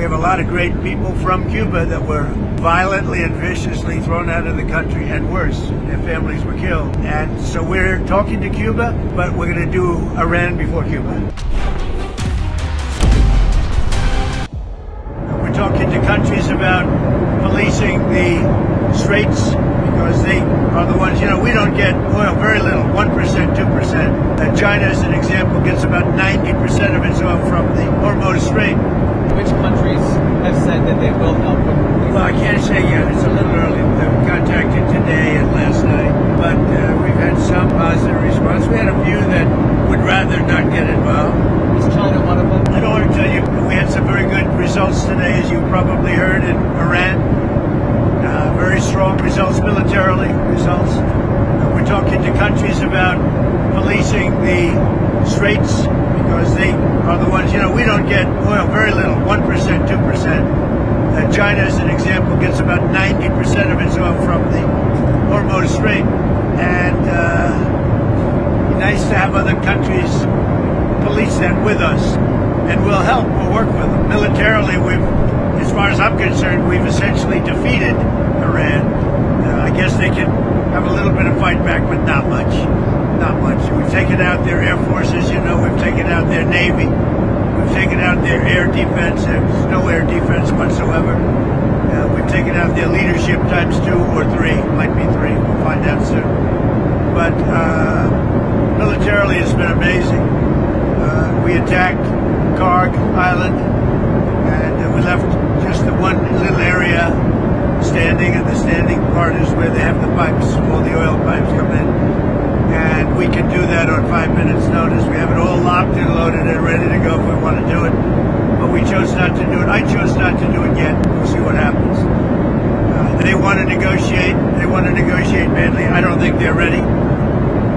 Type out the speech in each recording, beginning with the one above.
have a lot of great people from Cuba that were violently and viciously thrown out of the country, and worse, their families were killed. And so we're talking to Cuba, but we're going to do Iran before Cuba. We're talking to countries about policing the straits, because they are the ones, we don't get oil, very little, 1%, 2%. China, as an example, gets about 90% of its oil from the Hormuz Strait. Which countries have said that they will help? Well, I can't say yet. It's a little early. They've contacted today and last night, but we've had some positive response. We had a few that would rather not get involved. Is China one of them? I don't want to tell you. We had some very good results today, as you probably heard, in Iran. Very strong results, militarily results. We're talking to countries about policing the straits, because they are the ones, we don't get oil, very little, 1%, 2%. China, as an example, gets about 90% of its oil from the Hormuz Strait. And nice to have other countries police that with us. And we'll help, we'll work with them. Militarily, as far as I'm concerned, we've essentially defeated Iran. I guess they can have a little bit of fight back, but not much. Not much. We've taken out their air forces, we've taken out their navy. We've taken out their air defense. There's no air defense whatsoever. We've taken out their leadership times 2 or 3. Might be 3. We'll find out soon. But militarily, it's been amazing. We attacked Karg Island, and we left just the one little area standing, and the standing part is where they have the pipes, all the oil pipes come in. And we can do that on 5 minutes notice. We have it all locked and loaded and ready to go if we want to do it. But we chose not to do it. I chose not to do it yet. We'll see what happens. They want to negotiate. They want to negotiate badly. I don't think they're ready.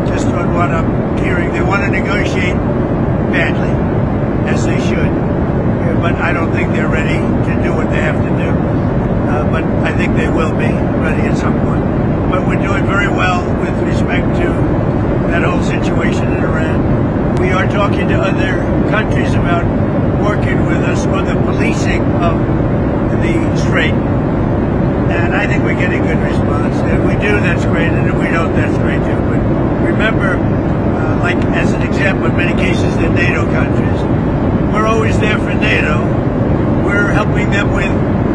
Just on what I'm hearing, they want to negotiate badly, as they should. But I don't think they're ready to do what they have to do. But I think they will be ready at some point. But we're doing very well with respect to that whole situation in Iran. We are talking to other countries about working with us on the policing of the strait. And I think we're getting good response. If we do, that's great. And if we don't, that's great too. But remember, like as an example, in many cases, they're NATO countries. We're always there for NATO. We're helping them with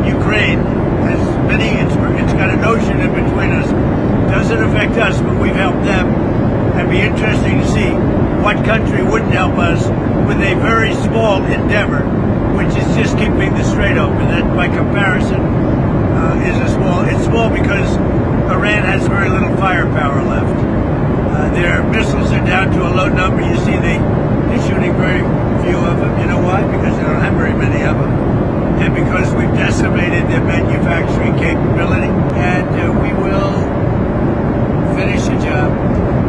Ukraine. As many, it's got an ocean in between us. Doesn't affect us, but we've helped them. It'd be interesting to see what country wouldn't help us with a very small endeavor, which is just keeping the strait open. That, by comparison, it's small because Iran has very little firepower left. Their missiles are down to a low number. You see, they're shooting very few of them. You know why? Because they don't have very many of them. And because we've decimated their manufacturing capability, and we will finish the job.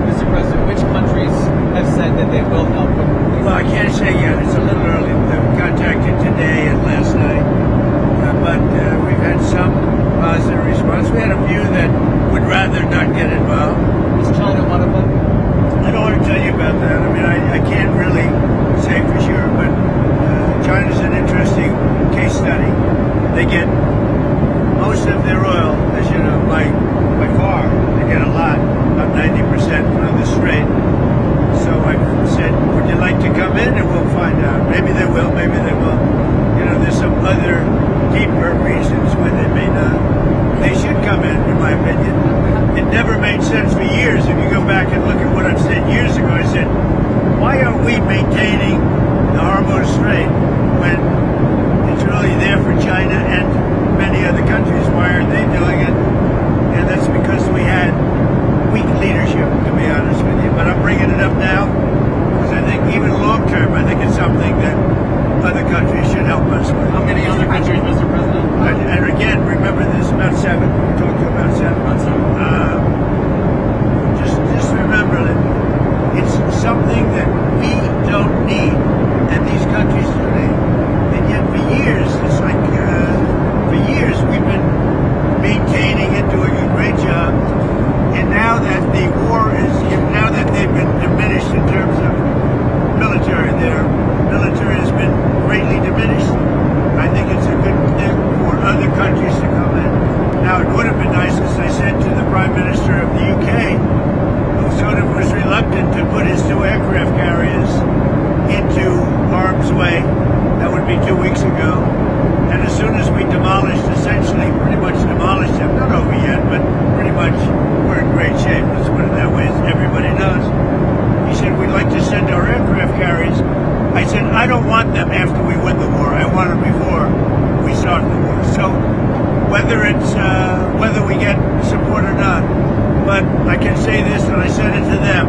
Mr. President, which countries have said that they will help? Well, I can't say yet. It's a little early. They've contacted today and last night. But we've had some positive response. We had a few that would rather not get involved. Is China one of them? I don't want to tell you about that. I mean, I can't really say for sure, but China's an interesting case study. They get most of their oil, as you know, by far. They get a lot, about 90% from the strait. So I said, would you like to come in, and we'll find out. Maybe they will, maybe they won't. There's some other deeper reasons why they may not. They should come in my opinion. It never made sense for years. If you go back and look at what I've said years ago, I said, why aren't we maintaining the Hormuz Strait when it's really there for China and many other countries? Why aren't they doing it? And that's because we had weak leadership, to be honest with you. But I'm bringing it up now because I think even long term, I think it's something that other countries should help us with. How many other countries, Mr. President? And again, remember, there's about 7. We talked to about 7. Just remember that it's something that we don't need, and these countries do need. And yet, for years, it's like for years we've been maintaining it, doing a great job. And now that the war now that they've been diminished in terms of military, their military has been greatly diminished. I think it's a ago. And as soon as we essentially pretty much demolished them, not over yet, but pretty much we're in great shape. Let's put it that way, as everybody knows. He said, we'd like to send our aircraft carriers. I said, I don't want them after we win the war. I want them before we start the war. So whether we get support or not, but I can say this, and I said it to them,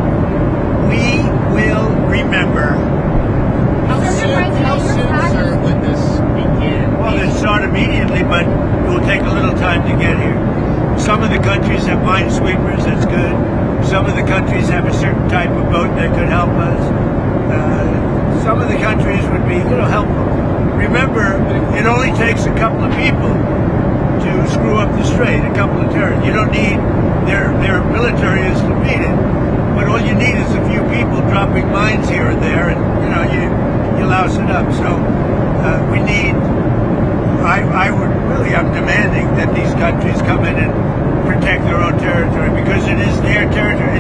we will remember. How soon, sir, would this begin? Well, it started immediately, but it will take a little time to get here. Some of the countries have minesweepers, that's good. Some of the countries have a certain type of boat that could help us. Some of the countries would be, helpful. Remember, it only takes a couple of people to screw up the strait, a couple of terrorists. You don't need, their military is defeated, but all you need is a few people dropping mines here and there, and, you louse it up. So, we need, I'm demanding that these countries come in and protect their own territory, because it is their territory.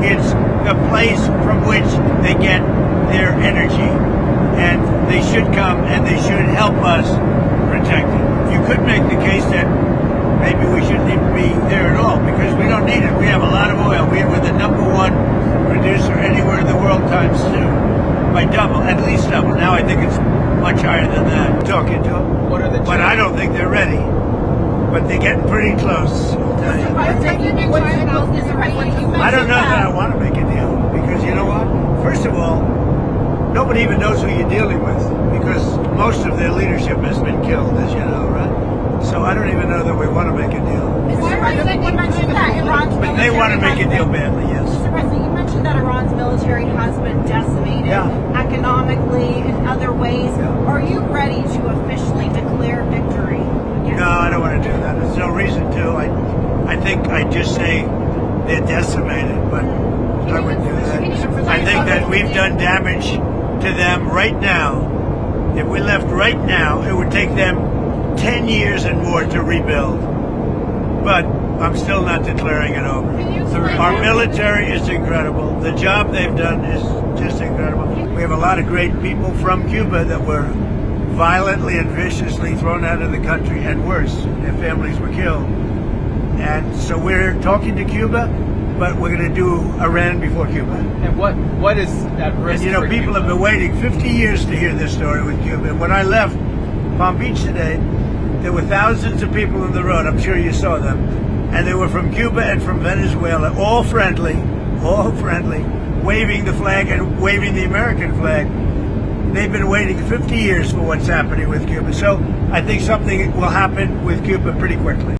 It's the place from which they get their energy, and they should come and they should help us protect it. You could make the case that maybe we shouldn't even be there at all, because we don't need it. We have a lot of oil. We're the #1 producer anywhere in the world times 2, by double, at least double. Now I think it's much higher than that. Talking to them, what are the but I don't think they're ready. But they're getting pretty close. I'll tell you. I don't know that I want to make a deal, because you know what? First of all, nobody even knows who you're dealing with, because most of their leadership has been killed, as you know, right? So I don't even know that we want to make a deal. Mr. President, you mentioned that Iran's But they want to make a deal badly, yes. Mr. President, you mentioned that Iran's military has been decimated economically in other ways. Are you ready to officially declare victory? No, I don't want to do that. There's no reason to. I think I'd just say they're decimated, but I wouldn't do that. I think that we've done damage to them right now. If we left right now, it would take them 10 years and more to rebuild. But I'm still not declaring it over. Our military is incredible. The job they've done is just incredible. We have a lot of great people from Cuba that were violently and viciously thrown out of the country, and worse, their families were killed. And so we're talking to Cuba, but we're going to do Iran before Cuba. And what is at risk? And people have been waiting 50 years to hear this story with Cuba. And when I left Palm Beach today, there were thousands of people on the road. I'm sure you saw them. And they were from Cuba and from Venezuela, all friendly, waving the flag and waving the American flag. They've been waiting 50 years for what's happening with Cuba. So I think something will happen with Cuba pretty quickly.